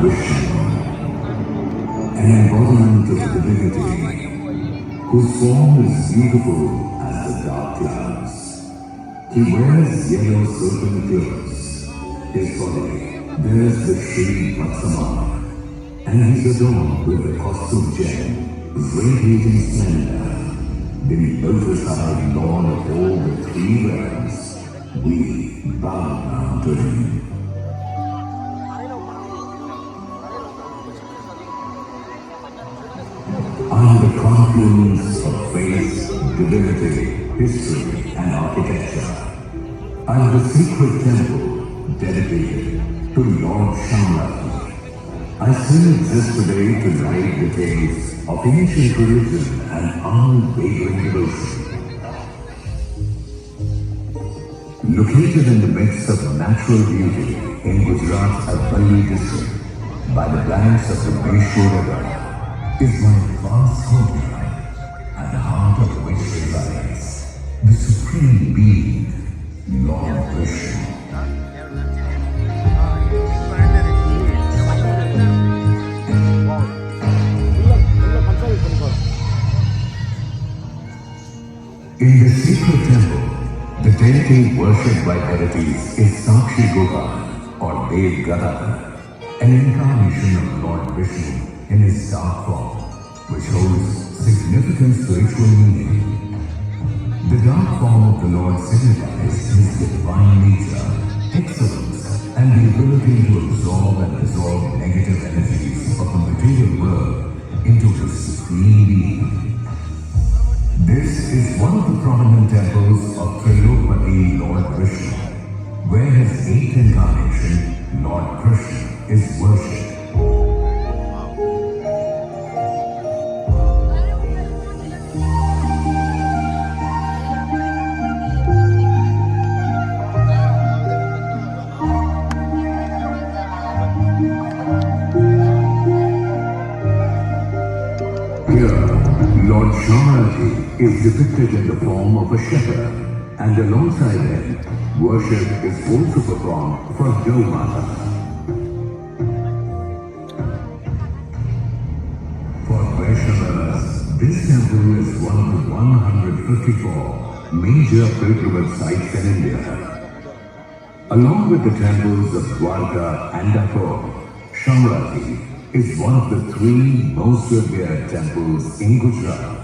Vishnu, an embodiment of divinity, whose form is beautiful as the dark clouds. He wears yellow silken clothes. His body bears the Shree mark, and he's adorned with a costume gem, radiating splendor. The lotus-eyed Lord of all the three realms, we bow down to him. Are the confluence of faith, divinity, history, and architecture. And the sacred temple dedicated to Lord Shamlaji. I still exist today to write the tales of ancient religion and unwavering devotion. Located in the midst of natural beauty in Gujarat's Arpalli district, by the banks of the Mandir River, is my vast homeland, at the heart of which resides the Supreme Being, Lord Vishnu. In the sacred temple, the deity worshipped by devotees is Sakshi Gopa or Dev Gada, an incarnation of Lord Vishnu in his dark form, which holds significant spiritual meaning. The dark form of the Lord signifies his divine nature, excellence, and the ability to absorb and dissolve negative energies of the material world into his supreme being. This is one of the prominent temples of Trilokpati Lord Vishnu, where his eighth incarnation, Lord Krishna, is worshipped. Lord Shamlaji is depicted in the form of a shepherd, and alongside him, worship is also performed for Gomata. For Vaishnavas, this temple is one of the 154 major pilgrimage sites in India. Along with the temples of Dwarka and Dapur, Shamlaji is one of the three most revered temples in Gujarat.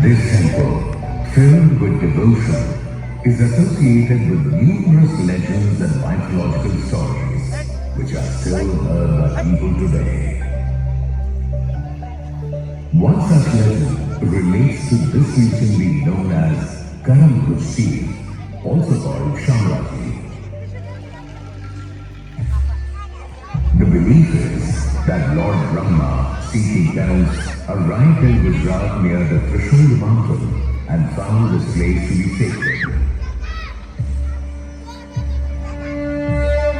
This temple, filled with devotion, is associated with numerous legends and mythological stories, which are still heard by people today. One such legend relates to this region known as Karam Kushi, also called Shamlaji. The belief is that Lord Brahma, seeking penance, arrived in Gujarat near the Trishul mountain and found this place to be sacred.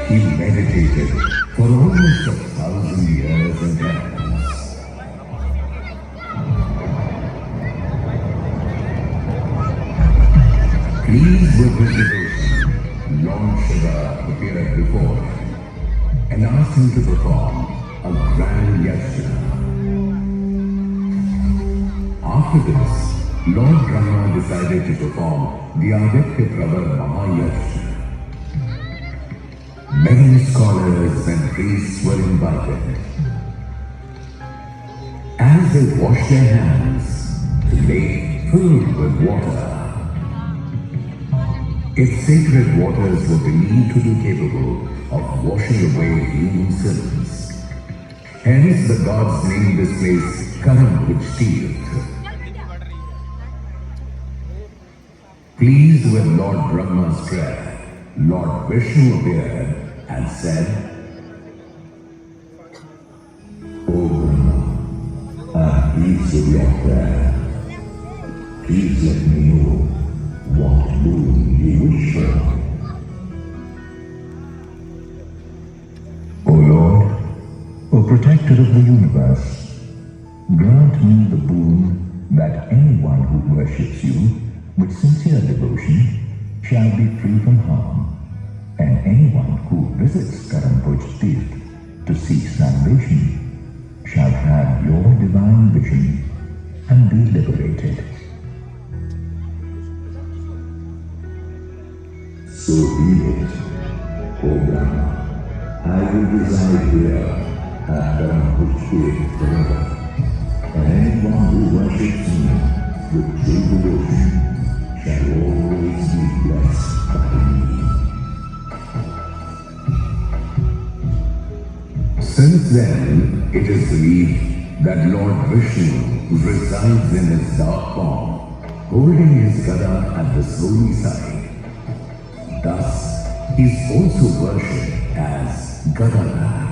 He meditated for almost 1,000 years in penance. Pleased with his devotion, Lord Shiva appeared before him and asked him to perform a grand yajna. After this, Lord Brahma decided to perform the Aditya Pravar Mahayajna. Many scholars and priests were invited. As they washed their hands, the lake filled with water. Its sacred waters were believed to be capable of washing away human sins. Hence the gods named this place Karam Tirth. Pleased with Lord Brahma's prayer, Lord Vishnu appeared and said, "O Brahma, I am pleased with your prayer. Please let me know what boon you wish for." "O Lord, O Protector of the universe, grant me the boon that anyone who worships you with sincere devotion shall be free from harm, and anyone who visits Karam Tirth to seek salvation shall have your divine vision and be liberated." "So be it, O Brahma. I will reside here at Karam Tirth forever, and anyone who worships me with true devotion shall always be blessed by me." Since then, it is believed that Lord Vishnu resides in his dark form, holding his gada at this holy site. Thus, he is also worshipped as Gadadhar.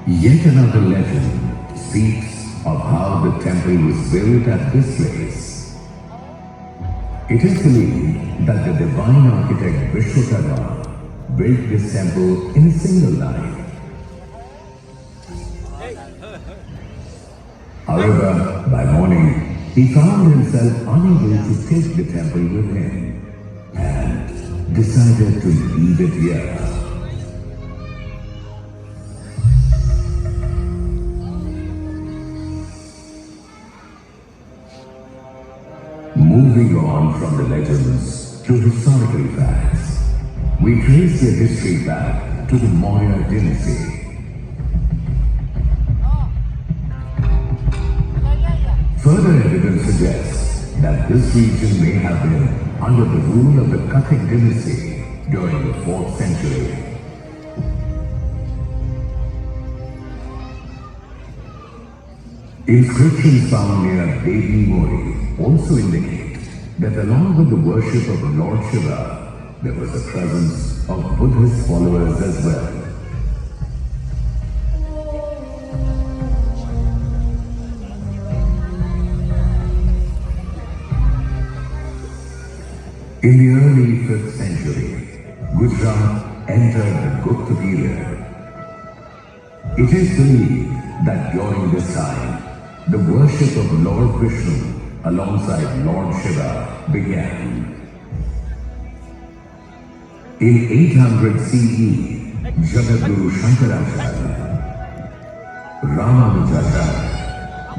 Yet another legend speaks of how the temple was built at this place. It is believed that the divine architect Vishwakarma built this temple in a single night. However, by morning, he found himself unable to take the temple with him and decided to leave it here. Moving on from the legends to historical facts, we trace their history back to the Maurya dynasty. Further evidence suggests that this region may have been under the rule of the Kathik dynasty during the 4th century. Inscriptions found near Devi Mori also indicate that along with the worship of Lord Shiva, there was a presence of Buddhist followers as well. In the early 5th century, Gujarat entered the Gupta period. It is believed that during this time, the worship of Lord Vishnu alongside Lord Shiva began. In 800 CE, Jagadguru Shankaracharya, Ramanujacharya,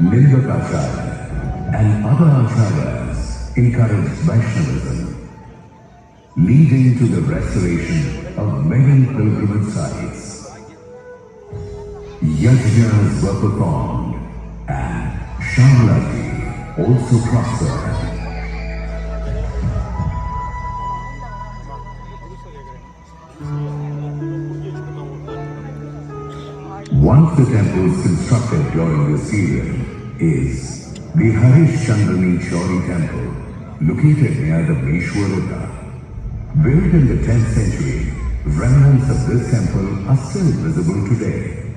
Nimbakacharya, and other acharyas encouraged Vaishnavism, leading to the restoration of many pilgrimage sites. Yajnas were performed and Shamlaji also prospered. One of the temples constructed during this period is the Harish Chandrani Chauri temple, located near the Meshwarika. Built in the 10th century, remnants of this temple are still visible today.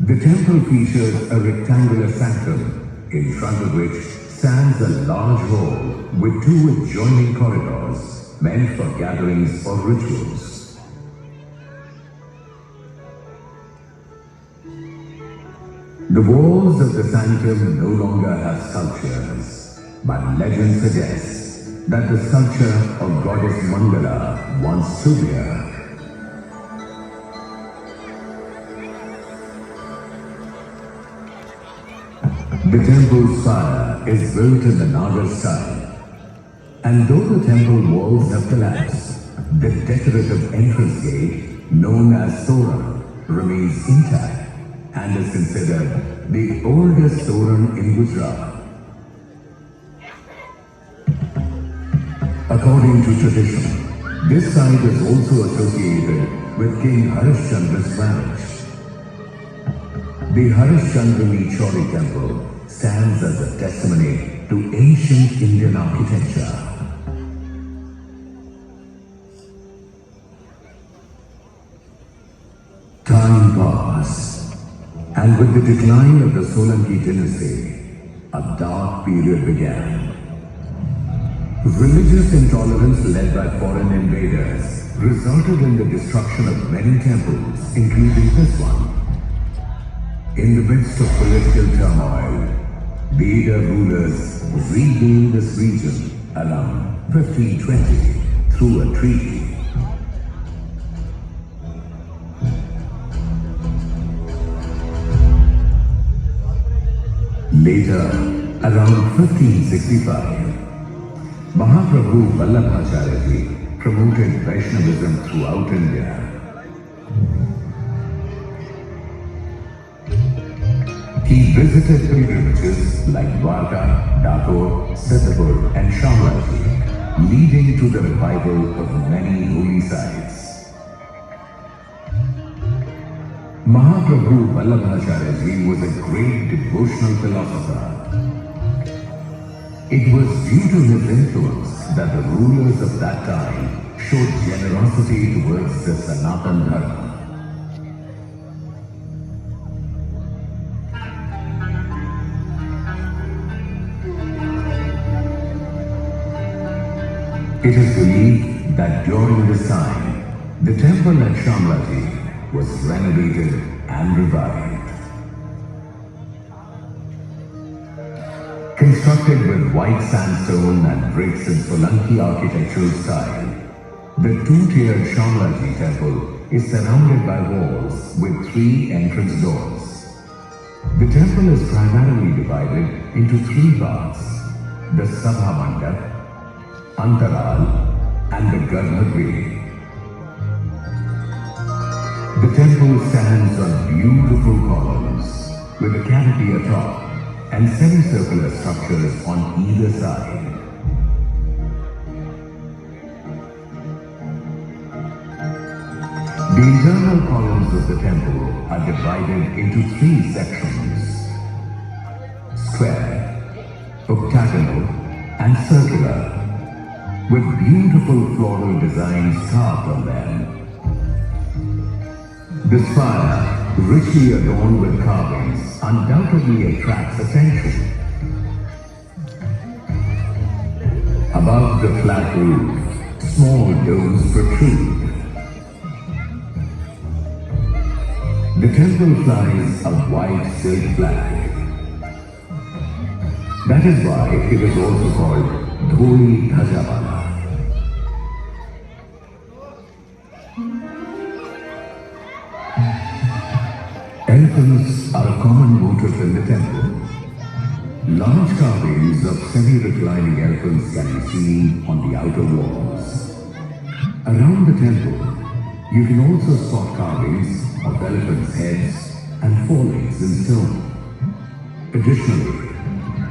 The temple features a rectangular sanctum, in front of which stands a large hall with two adjoining corridors meant for gatherings or rituals. The walls of the sanctum no longer have sculptures, but legend suggests that the sculpture of goddess Mangala once stood here. The temple's spire is built in the Nagar style, and though the temple walls have collapsed, the decorative entrance gate, known as Toran, remains intact and is considered the oldest Toran in Gujarat. According to tradition, this site is also associated with King Harishchandra's marriage. The Harishchandrani Chauri temple stands as a testimony to ancient Indian architecture. Time passed, and with the decline of the Solanki dynasty, a dark period began. Religious intolerance led by foreign invaders resulted in the destruction of many temples, including this one. In the midst of political turmoil, Beda rulers regained this region around 1520 through a treaty. Later, around 1565, Mahaprabhu Vallabhacharya promoted Vaishnavism throughout India. He visited pilgrimages like Dwarka, Dakor, Siddhapur and Shamlaji, leading to the revival of many holy sites. Mahaprabhu Vallabhacharya was a great devotional philosopher. It was due to his influence that the rulers of that time showed generosity towards the Sanatan Dharma. It is believed that during this time, the temple at Shamlaji was renovated and revived. Constructed with white sandstone and bricks in Solanki architectural style, the two-tiered Shamlaji temple is surrounded by walls with 3 entrance doors. The temple is primarily divided into 3 parts: the Sabha Mandap, Antaral and the Garbhagriha. The temple stands on beautiful columns with a canopy atop and semicircular structures on either side. The internal columns of the temple are divided into 3 sections: square, octagonal and circular, with beautiful floral designs carved on them. The spire, richly adorned with carvings, undoubtedly attracts attention. Above the flat roof, small domes protrude. The temple flies a white silk flag. That is why it is also called Dholi Dhajawala. Elephants are a common motif in the temple. Large carvings of semi-reclining elephants can be seen on the outer walls. Around the temple, you can also spot carvings of elephants' heads and forelegs in stone. Additionally,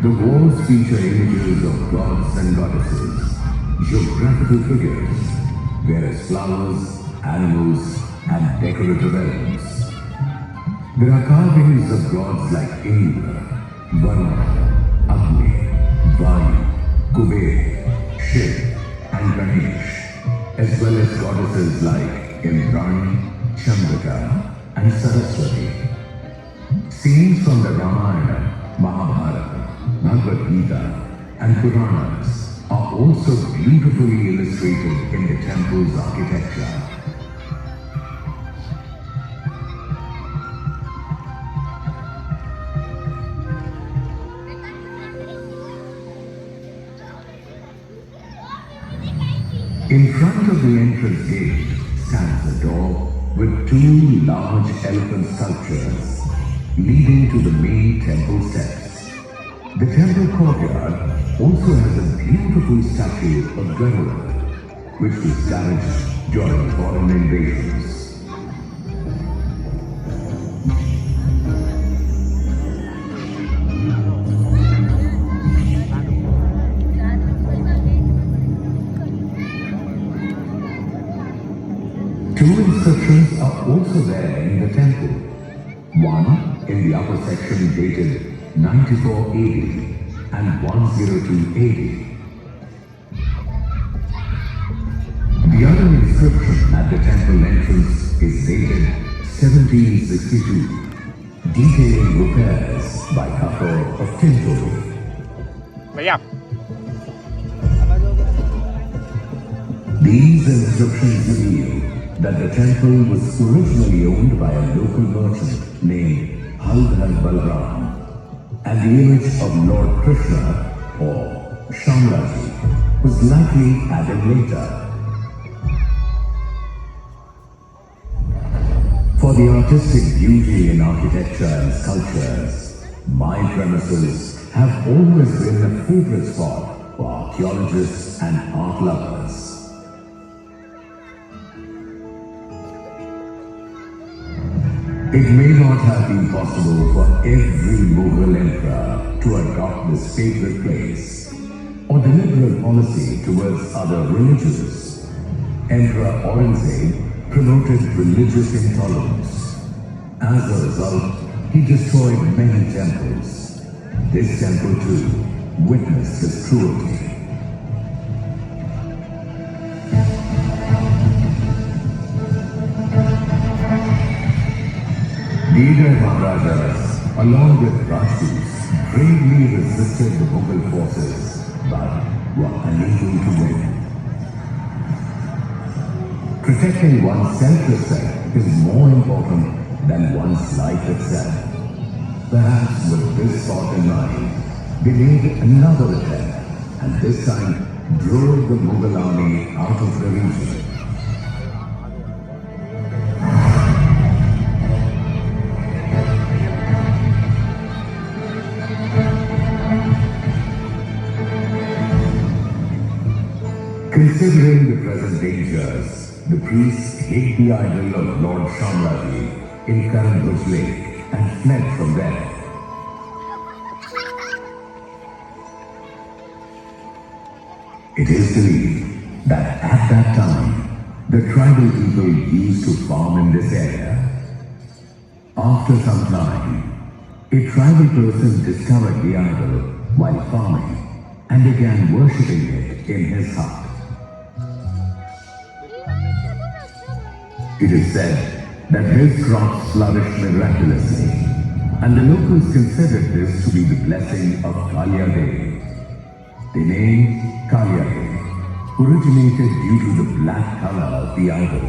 the walls feature images of gods and goddesses, geographical figures, various flowers, animals, and decorative elements. There are carvings of gods like Indra, Varuna, Agni, Vayu, Kuber, Shiv, and Ganesh. as well as goddesses like Indrani, Chandrika, and Saraswati. Scenes from the Ramayana, Mahabharata, Bhagavad Gita, and Puranas are also beautifully illustrated in the temple's architecture. In front of the entrance gate stands a door with two large elephant sculptures leading to the main temple steps. The temple courtyard also has a beautiful statue of Garuda, which was damaged during foreign invasions. Two inscriptions are also there in the temple. One in the upper section dated 94 AD and 102 AD. The other inscription at the temple entrance is dated 1762, detailing repairs by Kapoor of Tintoil. भैया These inscriptions reveal that the temple was originally owned by a local merchant named Haldar Balram, and the image of Lord Krishna, or Shamlaji, was likely added later. For the artistic beauty in architecture and sculptures, my premises have always been a favorite spot for archaeologists and art lovers. It may not have been possible for every Mughal emperor to adopt this favorite place, or the liberal policy towards other religions. Emperor Aurangzeb promoted religious intolerance. As a result, he destroyed many temples. This temple too witnessed his cruelty. Leader Maharajas, along with Rajputs, bravely resisted the Mughal forces, but were unable to win. Protecting one's self-respect is more important than one's life itself. Perhaps with this thought in mind, they made another attempt, and this time drove the Mughal army out of the region. Considering the present dangers, the priests hid the idol of Lord Shamlaji in Karanbhuj Lake and fled from there. It is believed that at that time, the tribal people used to farm in this area. After some time, a tribal person discovered the idol while farming and began worshipping it in his hut. It is said that his crops flourished miraculously, and the locals considered this to be the blessing of Kalia Devi. The name Kalia Devi originated due to the black color of the idol.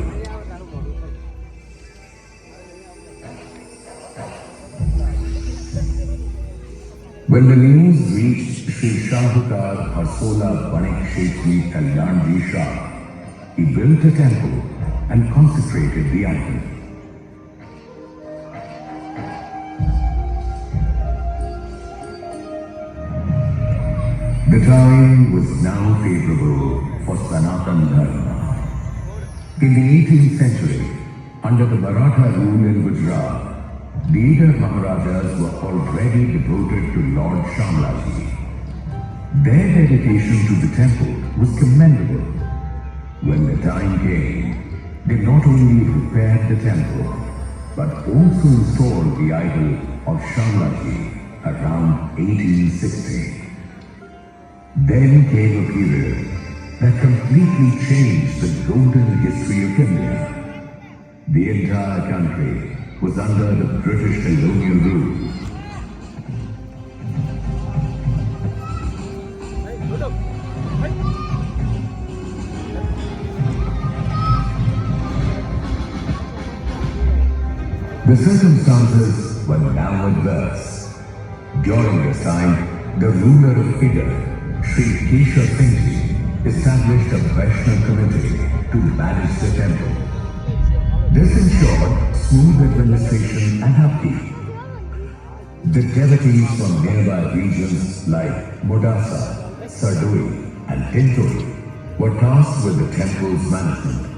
When the news reached Sri Shahukar Harsola Banik Shekhi Kalyanji Shah, he built a temple and consecrated the idol. The time was now favorable for Sanatan Dharma. In the 18th century, under the Maratha rule in Gujarat, the Eight Maharajas were already devoted to Lord Shamlaji. Their dedication to the temple was commendable. When the time came, they not only repaired the temple, but also installed the idol of Shamlaji around 1860. Then came a period that completely changed the golden history of India. The entire country was under the British colonial rule. The circumstances were now adverse. During this time, the ruler of India, Shree established a Vaishnav committee to manage the temple. This ensured smooth administration and upkeep. The devotees from nearby regions like Modasa, Sardui, and Tinturi were tasked with the temple's management.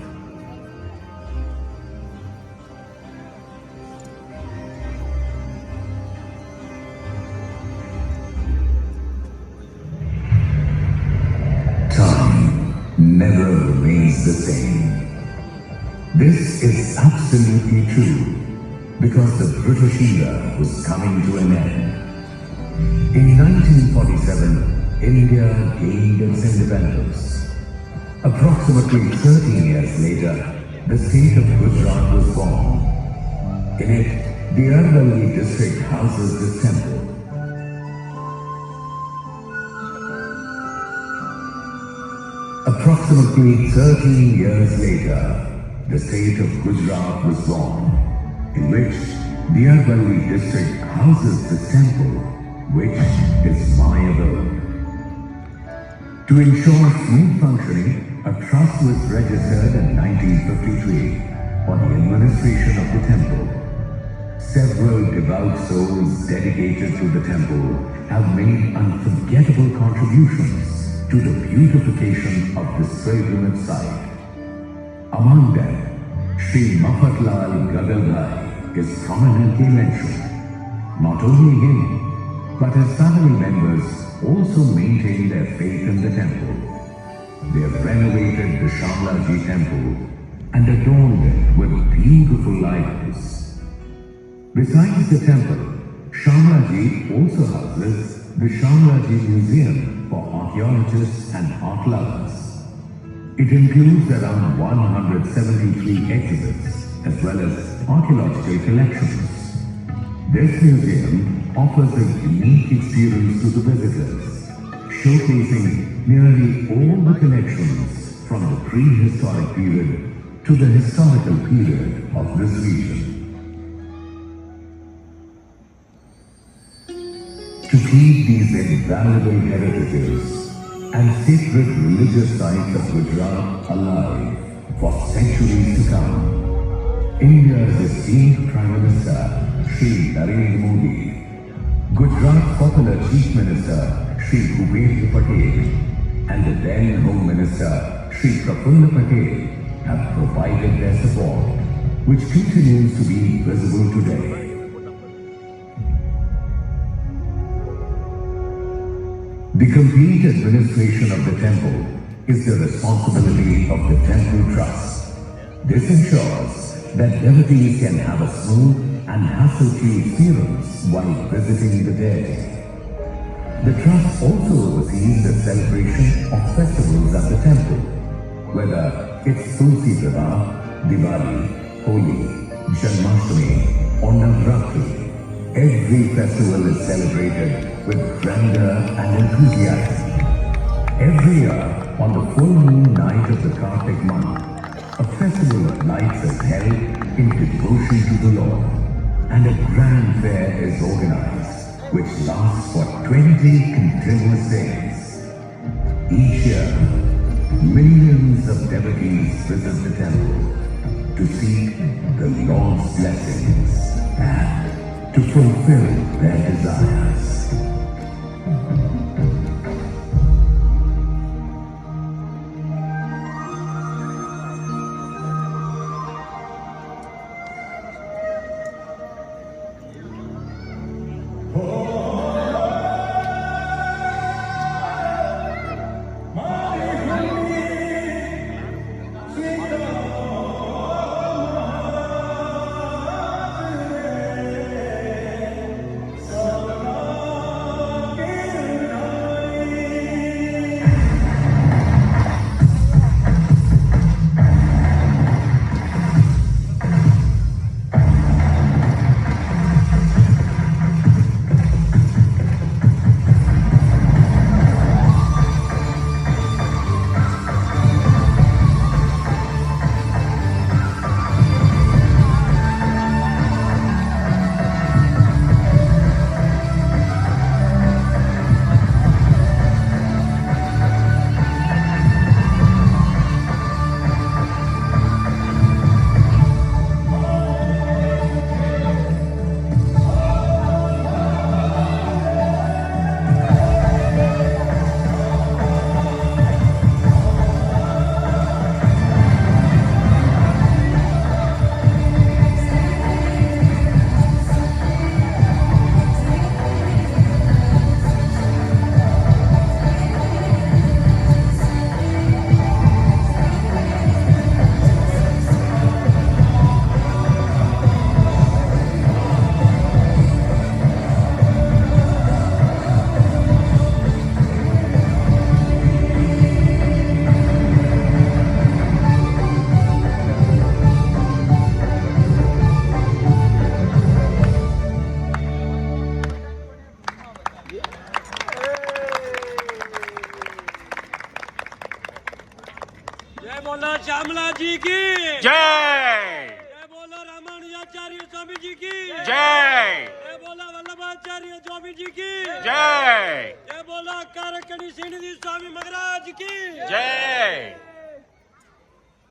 Never remains the same. This is absolutely true because the British era was coming to an end. In 1947, India gained its independence. Approximately 13 years later, the state of Gujarat was born. In it, the Arvalli district houses this temple. Approximately 13 years later, the state of Gujarat was born, in which the Arvalli district houses the temple, which is my abode. To ensure smooth functioning, a trust was registered in 1953 for the administration of the temple. Several devout souls dedicated to the temple have made unforgettable contributions to the beautification of this pilgrimage site. Among them, Sri Mafatlal Gagalbhai is prominently mentioned. Not only him, but his family members also maintain their faith in the temple. They have renovated the Shamlaji temple and adorned it with beautiful lights. Besides the temple, Shamlaji also houses the Shamlaji Museum for archaeologists and art lovers. It includes around 173 exhibits as well as archaeological collections. This museum offers a unique experience to the visitors, showcasing nearly all the collections from the prehistoric period to the historical period of this region. To keep these invaluable heritages and sacred religious sites of Gujarat alive for centuries to come, India's esteemed Prime Minister, Shri Narendra Modi, Gujarat's popular Chief Minister, Shri Bhupendra Patel, and the then Home Minister, Shri Prafulla Patel, have provided their support, which continues to be visible today. The complete administration of the temple is the responsibility of the Temple Trust. This ensures that devotees can have a smooth and hassle-free experience while visiting the deity. The Trust also oversees the celebration of festivals at the temple, whether it's Tulsi Vivaah, Diwali, Holi, Janmashtami, or Navratri. Every festival is celebrated with grandeur and enthusiasm. Every year, on the full moon night of the Kartik month, a festival of lights is held in devotion to the Lord, and a grand fair is organized, which lasts for 20 continuous days. Each year, millions of devotees visit the temple to seek the Lord's blessings and to fulfill their desires. जय बोला श्यामलाजी की जय। जय बोला रामानुजाचार्य स्वामी जी की जय। जय बोला वल्लभाचार्य स्वामी जी की जय। जय बोला कारकणी श्रीनिधि स्वामी महाराज की जय।